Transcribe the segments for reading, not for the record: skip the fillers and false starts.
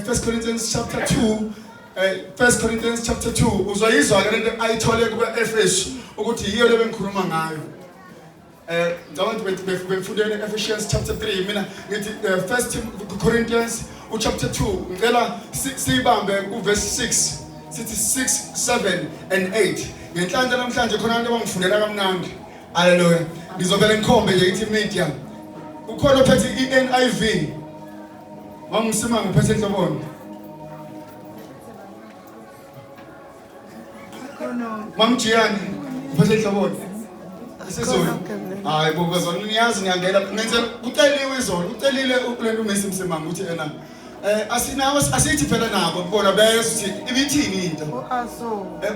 First Corinthians chapter 2. First Corinthians chapter 2. Uzwayizwa ke lento ayithole kuba Efesu ukuthi yiyo le bengikhuluma ngayo. Don't befundele Ephesians chapter 3 mina ngithi First Corinthians chapter 2 ngicela sibambe ku verse 6 sithi 6 7 and 8 ngenhlanhla namhlanje khona abantu abangifundela kamnandi haleluya ngizovela ngikhombe nje ithi media ukhona ophethe iNIV wangisima ngiphethe enhloboni Mamjiyani uphethe enhloboni Isizulu hayi bokozona niyazi ngiyangena ngenze uteliwe izolo utelile ukulento uMessi Msimanga uthi ena asinawo asithi phela nabo bona bese ibithini into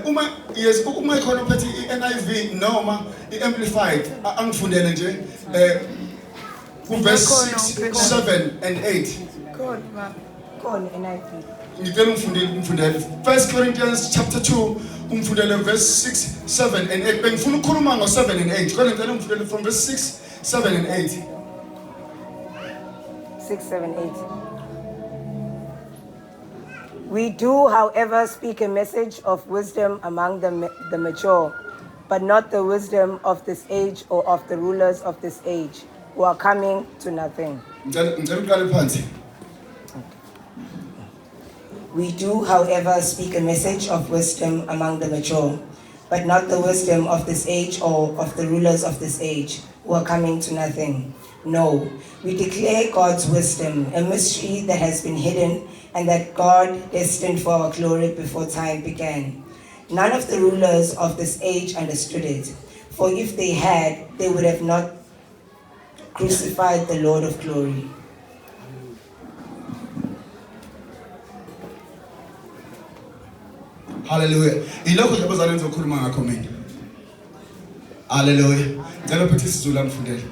uma ikhona uphethe iNIV noma iamplified angifundele nje ku verse 6 7 and 8 khona NIV ngicela umfundele 1 Corinthians chapter 2 umfundele verse 6 7 and 8 bengifuna ukukhuluma ngo 7 and 8 kodwa ngicela umfundele from verse 6 7 and 8 6 7 8 We do, however, speak a message of wisdom among the mature, but not the wisdom of this age or of the rulers of this age, who are coming to nothing. We do, however, speak a message of wisdom among the mature, but not the wisdom of this age or of the rulers of this age, who are coming to nothing. No, we declare God's wisdom, a mystery that has been hidden and that God destined for our glory before time began. None of the rulers of this age understood it, for if they had, they would have not crucified the Lord of glory. Hallelujah. Ilokho nje abazalwane ngizokhuluma ngakho mina. Hallelujah. Ngicela phethe isiZulu angifundele.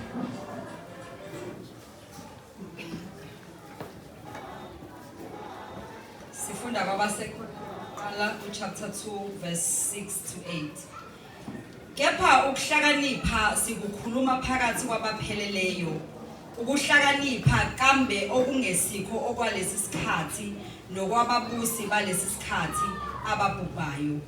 Sifunda kwabaseqala chapter 2 verse 6 to 8. Kepha ukuhlakanipha sikukhuluma phakathi kwabapheleleyo. Ukuhlakanipha kambe okungesikho okwalesi sikhathi nokwababusi balesi sikhathi ababhubhayo.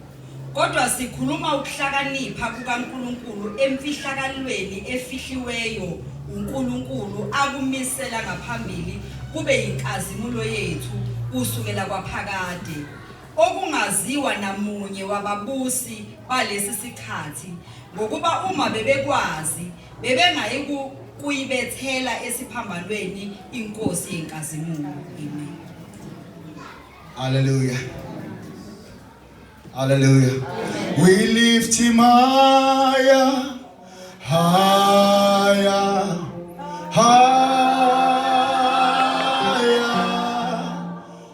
Kodwa sikhuluma ukuhlakanipha kukaNkulunkulu emfihlakalweni efihliweyo uNkulunkulu akumisela ngaphambili kube inkazimulo yethu kusukela kwaphakade. Okungaziwa namunye wababusi balesi sikhathi ngokuba uma bebekwazi bebengayi kuyibethela esiphambanweni inkosi yenkazimulo. Amen. Hallelujah. Hallelujah. Amen. We lift him higher, higher, higher.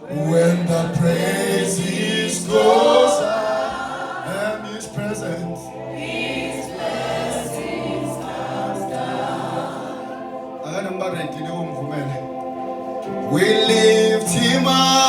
When the praises goes up and his presence, his blessings comes down. We lift him higher.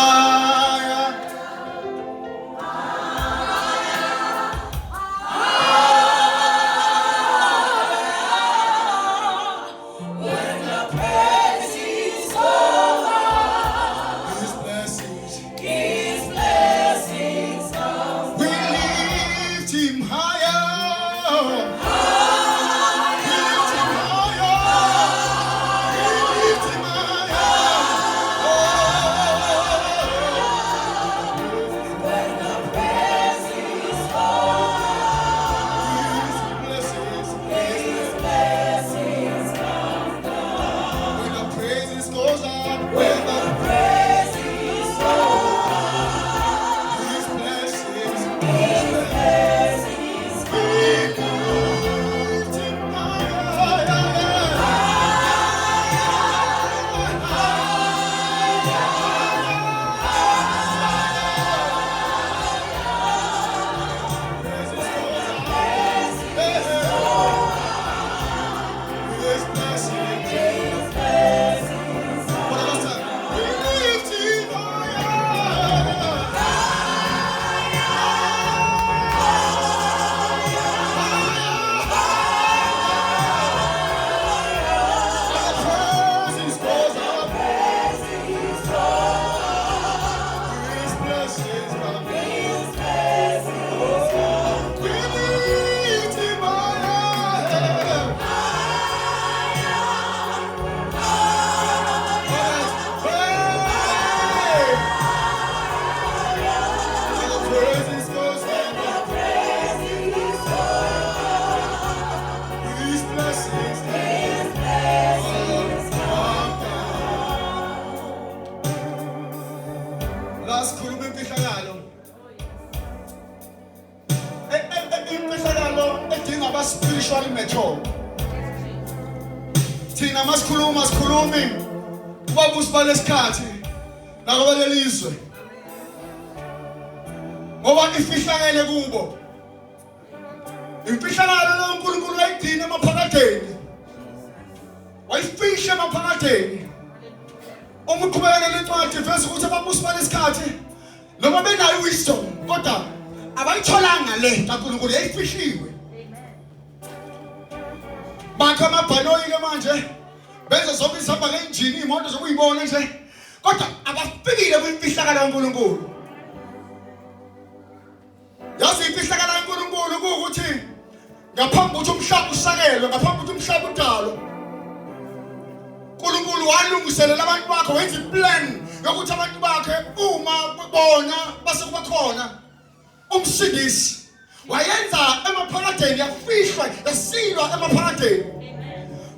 sikhuluma imfihlakalo. Imfihlakalo edinga aba spiritually mature. Thina masikhulumi ubabusi balesikhathi nakwabelizwe. Ngoba ifihlakele kubo. Imfihlakalo lo uNkulunkulu ayidina emaphakadeni. Wayifihla emaphakadeni. Uma uqhubekela lencwadi verse ukuthi ababusi balesikhathi noma benayo wisdom kodwa abayitholanga le kaNkulunkulu yayifihliwe. Bakha amabhanoyi ke manje benza zonke izihamba ngenjini imoto zokuyibona nje kodwa abafikile kwimfihlakalo kaNkulunkulu. Yazi imfihlakalo kaNkulunkulu ukuthi ngaphambi ukuthi umhlaba usakelwe, ngaphambi ukuthi umhlaba udalwe, uNkulunkulu walungiselela abantu bakhe, wenza iplan yokuthi abantu bakhe uma bona base kuba khona umsindisi. Wayenza emaphakadeni, yafihlwa, yasilwa emaphakadeni.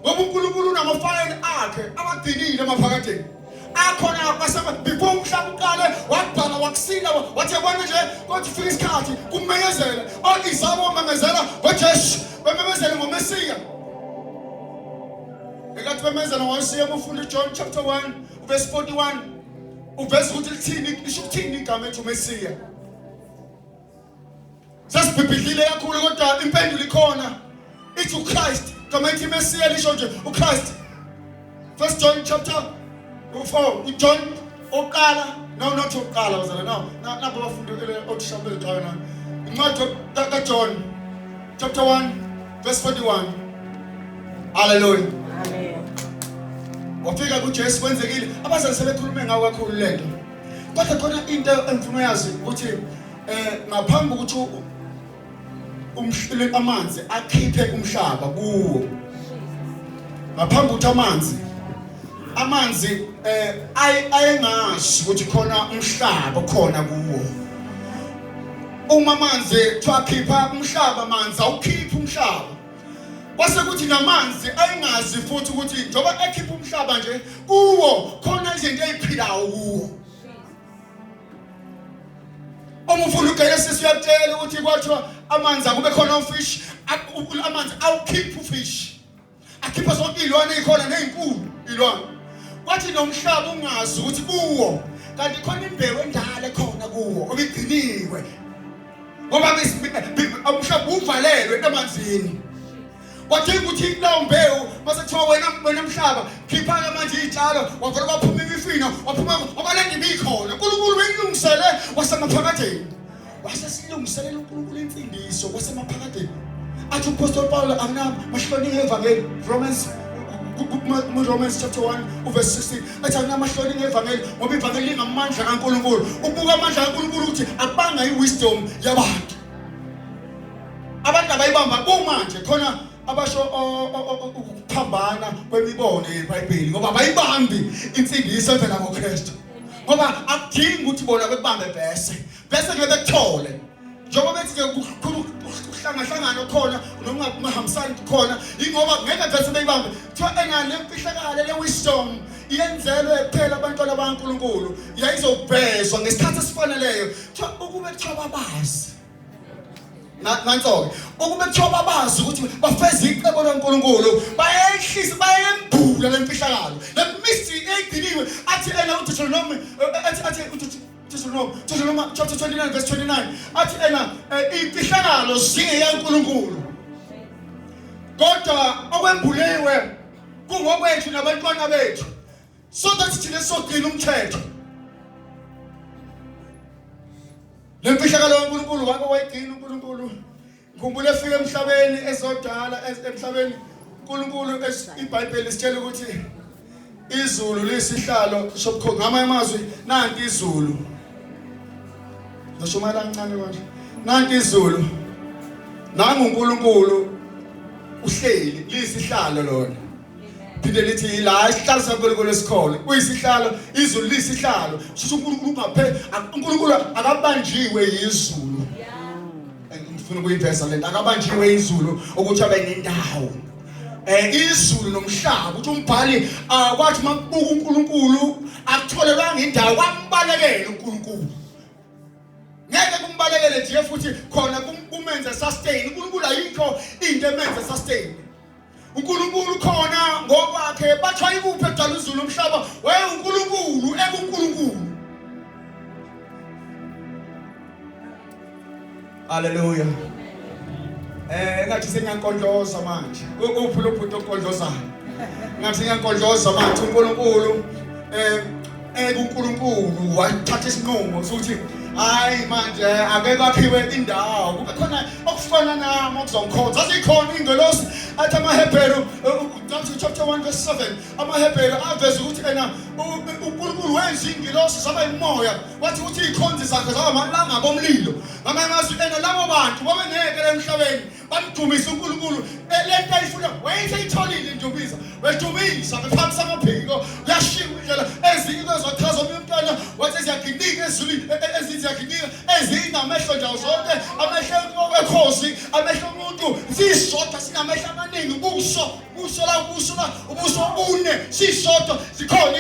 Ngoba uNkulunkulu unamafayili akhe abadinile emaphakadeni. Akhona basema before umhlaba uqale wabhala wakusila wathi yabona nje ukuthi fika isikhathi kumemezela izabo memezela ngoJesu, bememezela ngoMesiya. Ekathi bemezela ngoMesiya mufunda John chapter 1 verse 41 uvesi ukuthi lithini lisho ukuthini igama ethi uMesiya. Sasibhibhidlile kakhulu kodwa impendulo ikhona ithi uChrist. Igama ethi Mesiya lisho nje uChrist. First John chapter 4 John oqala not oqala wazala nabo bafundele othishambe eqala incwadi kaJohn chapter 1 verse 41. Hallelujah. Amen. Wafika kuJesu kwenzekile abazali sebekhulume ngawo kakhulu lento. Kodwa khona into engifuna yazi ukuthi ngaphambi ukuthi umhlile amanzi akhiphe umhlaba kuwo. Ngaphambi ukuthi amanzi ayengazi ukuthi khona umhlaba khona kuwo. Uma amanzi twakhipha umhlaba, amanzi awukhipha umhlaba. Base kuthi namanzi ayengazi futhi ukuthi njoba ekhipha umhlaba nje kuwo khona izinto eziphilayo kuwo. Uma ufuna uGenesis uyatshela ukuthi kwathiwa amanzi akube khona ufish, amanzi awukhipha ufish. Akhipha zonke izilwane ezikhona nezinkulu izilwane. Kwathi nomhlaba ungazi ukuthi kuwo kanti khona imbewu endala ekhona kuwo obigciniwe. Ngoba umhlaba uvalelwe emanzini. Wathi ukuthi lawo mbewu mase kuthiwa wena mhlaba khipha manje izitshalo wavela kwaphuma imifino waphuma obalenge ibikhona. uNkulunkulu wayilungisele wasemaphakadeni. Wasesilungiselela uNkulunkulu imfundiso wasemaphakadeni. Athi uPaul Paul mahloni evangeli Romans chapter 1 verse 16 athi akunamahloni ngevangeli ngoba ivangeli lingamandla kaNkulunkulu. Ubuka amandla kaNkulunkulu ukuthi abanga iwisdom yabantu. Abantu abayibamba kumanje khona abasho ukuphambana kwemibono yeBhayibheli ngoba abayibambi imfundiso evela ngoKristu. Ngoba akudingi ukuthi bona bekubambe bese nje bekuthole. Njengoba bethi ke ukuhlangana khona noma ungahambisani khona ingoba ngeke bese beyibambe. Kuthiwa enale mfihlakalo le wisdom iyenzelwe kuphela abantwana bakaNkulunkulu. Yayizobhezwa ngesikhathi esifaneleyo. Kuthiwa ukube kuthiwa babazi nanso ukube kuthiwa babazi ukuthi bafeze icebo laNkulunkulu bayehlisa bayembula lemfihlakalo le mystery egciniwe athi ena uDeuteronomy Deuteronomy chapter 29 verse 29 athi ena imfihlakalo ziyaNkulunkulu kodwa okwembuliwe kungokwethu nabantwana bethu so that thina sogcina umthetho. Le mfihlakalo kaNkulunkulu wake wayigcina uNkulunkulu. Ngikhumbula efika emhlabeni ezodala emhlabeni uNkulunkulu iBhayibheli isitshela ukuthi izulu lisihlalo sobukhona ngamanye amazwi nanti izulu. Ngisho mala kancane manje. Nanti izulu. Nangu uNkulunkulu uhleli lisihlalo lona. Phinde lithi la isihlalo saNkulunkulu esikhona. Kuyisihlalo izulu lisihlalo. Sho uNkulunkulu akabanjiwe izulu. Ngifuna ukuyiveza lento akabanjiwe izulu ukuthi abe nendawo. Izulu nomhlaba uthi umbhali kwathi makubuka uNkulunkulu akutholelanga indawo kwambalekela uNkulunkulu. ngeke kumbalekele nje futhi khona kumenze sustain. uNkulunkulu ayikho into emenze sustain. uNkulunkulu khona ngokwakhe bathwa ikuphi edala uzulu umhlaba uNkulunkulu ekuNkulunkulu. Hallelujah. Ngathi sengiyankondloza manje. Uphi lo bhuti okondlozayo? Ngathi ngiyankondloza manje uNkulunkulu ekuNkulunkulu wathatha isinqumo sokuthi hayi manje ake kwakhiwe indawo. Kube khona okufana nami okuzonkhonza. Asikhona ingelosi athi amaHebheru chapter 1 verse 7 amaHebheru aveza ukuthi uNkulunkulu wenza ingelosi zaba imoya wathi ukuthi ikhonzi zakhe zaba amalanga bomlilo. Ngamanye labo bantu babengeke emhlabeni bamdumisa uNkulunkulu. Lento ayifuna wayeyitholile indumisa wedumisa bephakathi amaphiko yashiya indlela ezinye ezochaza umntwana wathi ziyaginika ezulwini eziyaginika ezinamehlo nje zonke amehlo ekhosi amehlo omuntu zisodwa sinamehlo amaningi ubuso la une sisodwa sikhona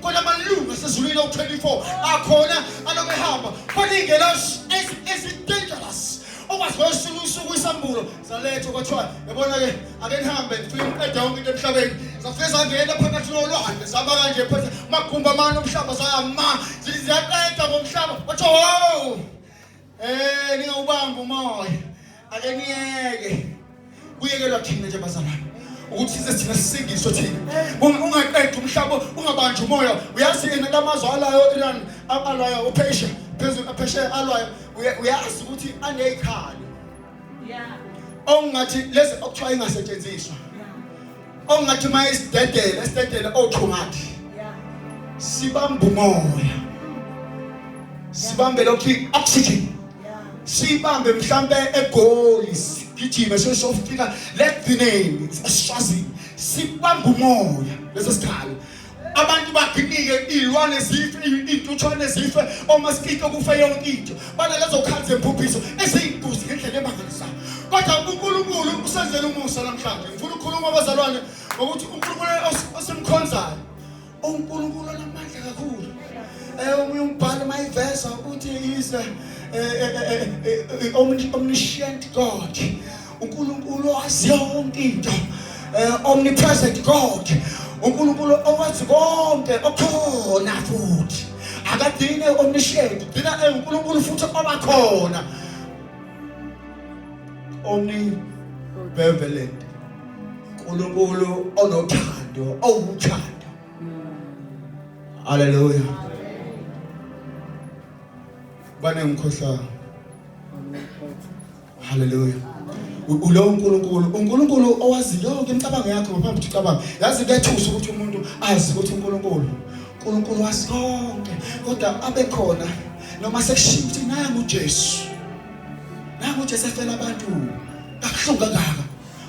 khona amalungu asezulwini o24 akhona alokehamba khona ingelosi ezi-dangerous okwaziwasuku isambulo zaletha kwathiwa yabona ke ake nihambe ngifike ngiqeda yonke into emhlabeni zafike zangena phakathi nolwandle zaba kanje phethe magumba amanye omhlaba zama ziyaqeda ngomhlaba wathi wow ningawubamba umoya ake niyeke kuyekelwa thina nje bazalwane ukuthi size thina sisingiswe thina ungaqeda umhlaba ungabanjwa umoya. Uyazi yena lamazwe alayo Iran alayo uPesha phezulu aphesheya alwayo uyazi ukuthi aneyikhali ongathi lezi okuthiwa ingasetshenziswa ongathi mayisidedele othungathi sibamba umoya sibambe lokhu oxygen sibambe mhlambe eGoli sigijime sesofika let the name Eswazini sibamba umoya leso sikhali. Abantu baginike ilwane zife intuthwane zife omaskito kufe yonke into banalezo khanze emphuphiso eziyintuzi ngendlela emangalisayo. Kodwa uNkulunkulu usenzele umusa namhlanje. Ngifuna ukukhuluma abazalwane ukuthi uNkulunkulu osemkhonzayo uNkulunkulu onamandla kakhulu. Omunye umbhalo mayiveza ukuthi is omniscient God. uNkulunkulu owazi yonke into. Omnipresent God. uNkulunkulu owazi konke okhona futhi akadine omniscient dina uNkulunkulu futhi obakhona omnibenevolent uNkulunkulu onothando owuthando. Hallelujah. Bane ngikhohlwa. Hallelujah. Ulo uNkulunkulu owazi yonke imicabango yakho ngaphambi kokuthi ucabange. Yazi kuyathusa ukuthi umuntu azi ukuthi uNkulunkulu wazi konke kodwa abe khona noma sekushiya ukuthi nangu uJesu efela abantu akuhlunga kangaka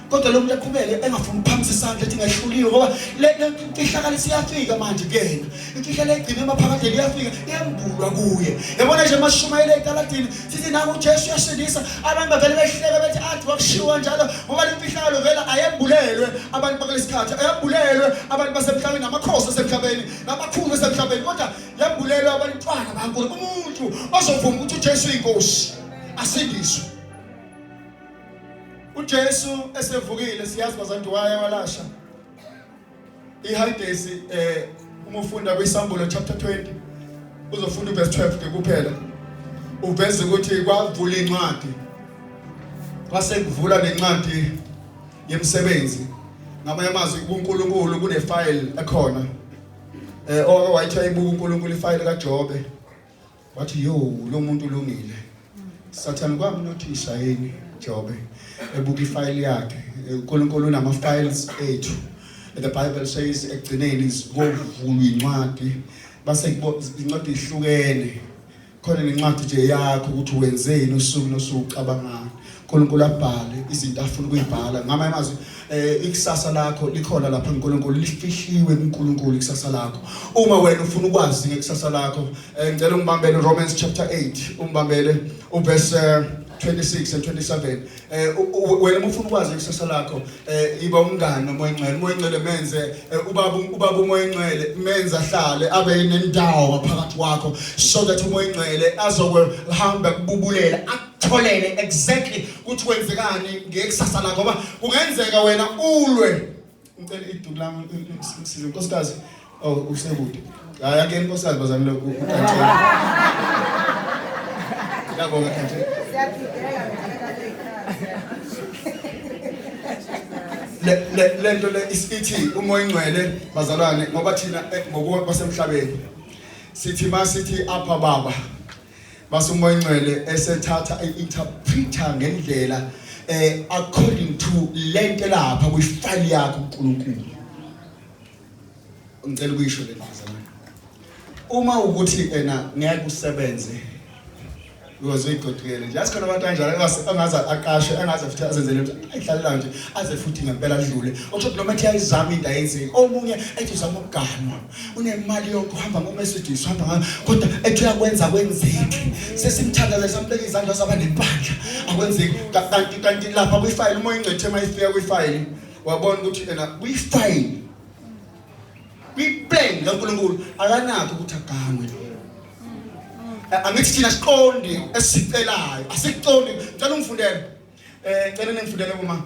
kodwa lo muntu eqhubeke engafuni ukuphamisa isandla ethi ngehluliwe ngoba le inhlakalo siyafika manje kuyena inhlakalo egcina emaphakade liyafika iyambulwa kuye. Yabona nje mashumayela eGalatini sithi nangu uJesu uyasindisa abantu bavele behleka bethi athi wakushiwa njalo ngoba le inhlakalo vela ayembulelwe abantu bakulesikhathi ayembulelwe abantu basemhlabeni namakhosi asemhlabeni nabakhulu asemhlabeni kodwa yambulelwe abantwana baNkulunkulu umuntu ozovuma ukuthi uJesu uyinkosi asindiswe. uJesu esevukile siyazi bazantu walasha iHadesi uma ufunda kwiSambulo chapter 20 uzofunda verse 12 kuphela uveze ukuthi kwavula incwadi kwase kuvula lencwadi yemsebenzi ngamanye amazwi kuNkulunkulu kunefile ekhona wayithi ayibuka uNkulunkulu ifile kaJobe wathi lo muntu ulungile Satan kwamnothisha yini Jobe ebuka ifile yakhe uNkulunkulu unama files ethu. The Bible says ekugcineni sigovulwa incwadi base incwadi ihlukene khona incwadi nje yakho ukuthi wenzeni usuku nosuku ucabangani uNkulunkulu abhale izinto afuna ukuyibhala ngamanye amazwi ikusasa lakho likhona lapha uNkulunkulu lifihliwe kuNkulunkulu ikusasa lakho. Uma wena ufuna ukwazi ngekusasa lakho ngicela ungibambele Romans chapter 8 umbambele uverse 26 and 27 wena ufuna ukwazi ikusasa lakho iba umngane nomoya ingcwele umoya ingcwele menze ubaba umoya ingcwele menze ahlale abe nendawo ngaphakathi kwakho so that umoya ingcwele azokuhamba kububulela akutholele exactly ukuthi kwenzekani ngekusasa lakho ngoba kungenzeka wena ulwe ngicela iduku lami ngisize nkosikazi usekude hayi ake nkosikazi bazamile ukantshela ngiyabonga kanje lento le isithi umoya ingcwele bazalwane ngoba thina ngokuba basemhlabeni sithi masithi apha baba basumoya ingcwele esethatha interpreter ngendlela according to lento lapha kwifile yakho uNkulunkulu ngicela ukuyisho le bazalwane uma ukuthi ngeke usebenze uyozigodukela nje asikhona abantu kanjalo angaze aqashe angaze futhi azenzele ayihlalela nje aze futhi ngempela adlule okusho noma ethi ayizama into ayenzile omunye ethi uzama ukuganwa unemali yokuhamba ngoMercedes uhamba kodwa ethi uyakwenza kwenzeke sesimthandaza sampeka izandla zaba nempandla akwenzeki kanti lapha kwifile umoya ingcwele mayifika kwifile wabona ukuthi kwifile kwiplan kaNkulunkulu akanakho ukuthi aganwe angithi thina siqondi esicelayo asikuqondi ngicela ungifundele ngicela ningifundele uma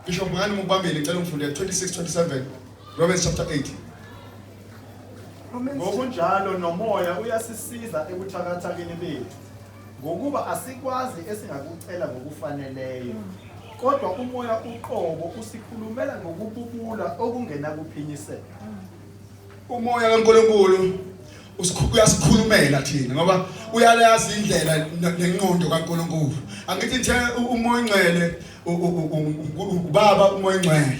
Bishop ngani mubambele ngicela ungifundele 26-27 Romans chapter 8 ngokunjalo nomoya uyasisiza ebuthakathakeni bethu ngokuba asikwazi esingakucela ngokufaneleyo kodwa umoya uqobo usikhulumela ngokububula okungena kuphinyiseka umoya kaNkulunkulu uyasikhulumela thina ngoba uyalazi indlela nenqondo kaNkulunkulu angithi nje umoya ingcwele ubaba umoya ingcwele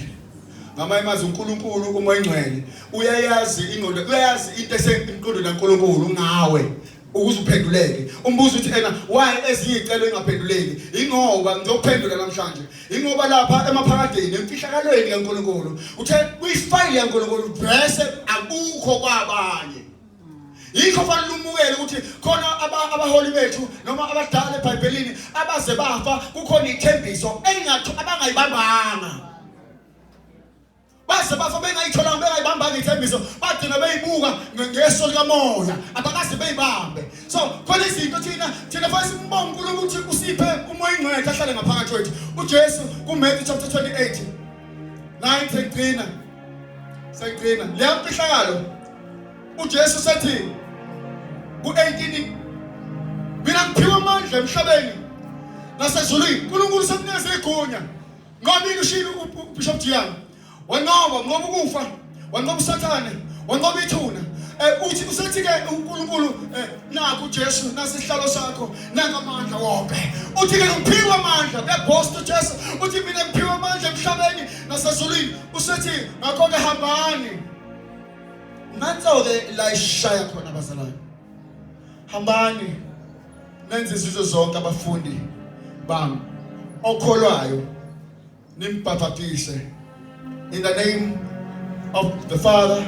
ngama imazi uNkulunkulu umoya ingcwele uyayazi ingqondo uyayazi into esenkqondo kaNkulunkulu ngawe ukuze uphenduleke umbuzo uthi why ezinye icelo engaphenduleki ingoba ngizophendula namhlanje ingoba lapha emaphakadeni emfihlakalweni kaNkulunkulu uthe kuyifile yaNkulunkulu bese akukho kwabanye yikho fanele umukele ukuthi khona abaholi bethu noma abadala eBhayibhelini abaze bafa kukhona ithembiso abangayibambanga base bafa bengayithola bengayibambanga ithembiso bagcina beyibuka ngeso likamoya abakaze beyibambe so khona izinto thina fanele simbonge uNkulunkulu ukuthi usiphe umoya ingcwele ahlale ngaphakathi kwethu uJesu kuMatthew chapter 28 9 sayigcina leyo mfihlakalo uJesu sethi ku-18 mina ngiphiwe amandla emhlabeni nasezulwini uNkulunkulu sekunikeze igunya ngoba ushilo uBishop Diana wanqoba ukufa wanqoba uSathane wanqoba ithuna uthi usethi-ke uNkulunkulu nakho uJesu nasihlalo sakho nangamandla wonke uthi-ke ngiphiwe amandla uyabhosta uJesu uthi mina ngiphiwe amandla emhlabeni nasezulwini usethi ngakho-ke hambani nanso-ke la ishaya khona abazalwane hambani nenze izizwe zonke abafundi bami okholwayo nimbhaphathise in the name of the Father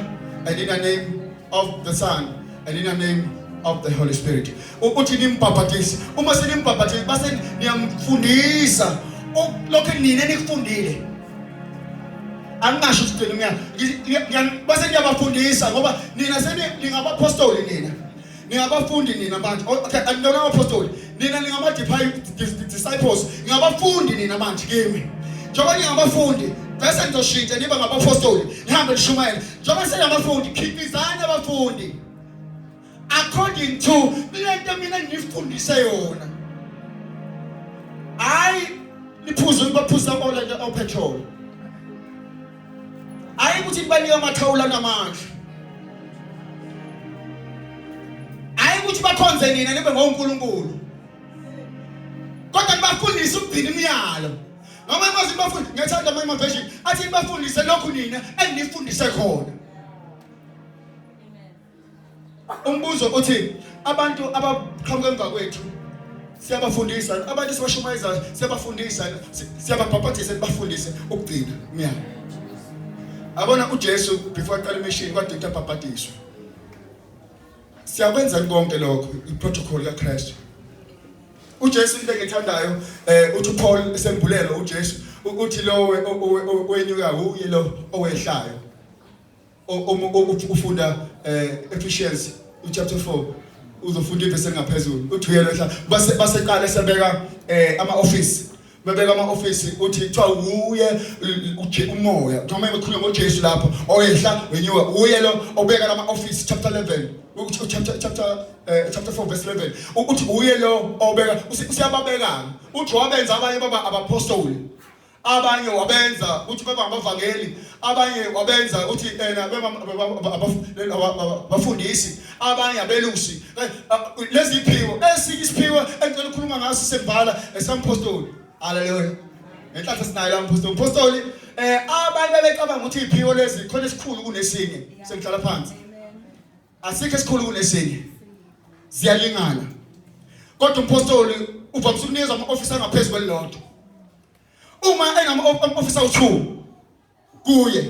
and in the name of the Son and in the name of the Holy Spirit uthi nimbhaphathise uma senimbhaphathise base niyamfundisa lokho nina nikufundile angasho ukuthi base ngiyabafundisa ngoba nina ningabapostoli nina ningabafundi nina manje okay andona apostoli nina ningama disciples ningabafundi nina manje kimi njengoba ningabafundi bese ngizoshintsha niba ngabapostoli nihambe nishumayela njengoba senabafundi khipizana abafundi according to lento mina ngifundise yona hayi niphuze baphuza ola opetrol hayi ukuthi nibanika amathawula namandla ukuthi bakhonze nina nibe ngoNkulunkulu kodwa nibafundise ukugcina imiyalo noma imazi bafundi ngethanda ama version athi nibafundise lokhu nina enifundise khona umbuzo uthi abantu abaqhamuka emva kwethu siyabafundisa abantu sibashumayeza siyabafundisa siyababhaphathisa sibafundise ukugcina imiyalo abona uJesu before aqala imission kade ebhaphathiswa siyakwenza konke lokho iprotocol kaKristu uJesu into engithandayo uthi Paul esembulelo uJesu uthi lo wenyuka uye lo owehlayo ufunda Ephesians chapter 4 uzofunda ivesi engaphezulu uthi uye lo ehlayo baseqala sebeka ama-office bebeka ama-office uthi kuthiwa uye umoya noma bekhuluma ngoJesu lapho oyehla wenyuka uye lo obeka lama-office chapter 11 chapter 4 verse 11 uthi uye lo obeka usiyababeka uthi wabenza abanye baba abapostoli abanye wabenza uthi baba abavangeli abanye wabenza uthi abafundisi abanye abelusi lezi iphiwo esiphiwo engicela ukukhuluma ngaso sevala esampostoli haleluya enhlanhla sinayo la mpostoli abanye becabanga ukuthi iphiwo lezi khona esikhulu kunesinye sengihlala phansi asikho esikhulu kunesinye ziyalingana kodwa umpostoli uvamise ukunikeza ama-office angaphezulu kwelilodwa uma engama-officer u2 kuye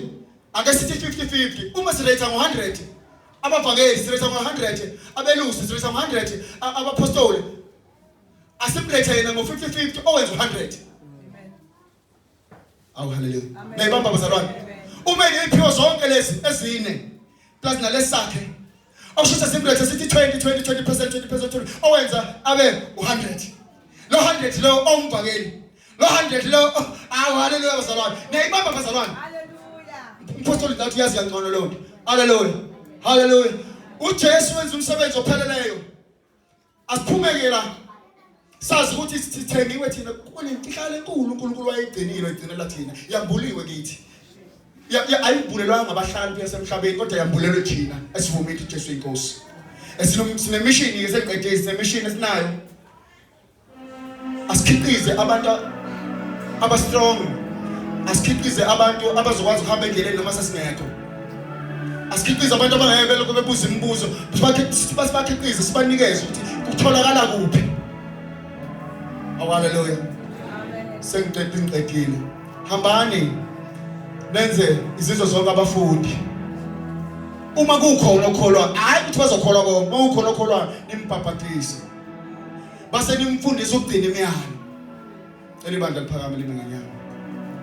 ake sithi 50-50 uma siretha ngo100 abavangeli siretha ngo100 abelusi siretha ngo100 abapostoli asimlethe yena ngo50-50 owenza 100 amen awu haleluya nayibamba bazalwane uma ngiphiwe zonke lezi ezine plus nalesakhe awushisa simlethe sithi 20% owenza abe 100 lo 100 lo omvangeli lo 100 lo awu haleluya bazalwane nayibamba bazalwane haleluya impostoli nathi yazi yangcono lo haleluya haleluya uJesu wenza umsebenzi opheleleyo asiphumekela sazi ukuthi sithengiwe thina kunemfihlalo enkulu uNkulunkulu wayigcinile igcinela thina yambuliwe kithi ayibulelwa ngabahlali yasemhlabeni kodwa yambulelwe thina esivuma ukuthi uJesu inkosi sine mission ke seqedile sine mission esinayo asikhiqize abantu abastrong asikhiqize abantu abazokwazi ukuhamba endleleni noma sasingekho asikhiqize abantu abangeke belokhu bebuza imibuzo basibakhiqize sibanikeze ukuthi kutholakala kuphi haleluya sengiqedile hambani nenze izizwe zonke abafundi uma kukhona okholwa hayi ukuthi bazokholwa konke uma kukhona okholwa nimbhabhatise base nimfundise ukugcina imiyalo elibandla liphakame lime ngenyanga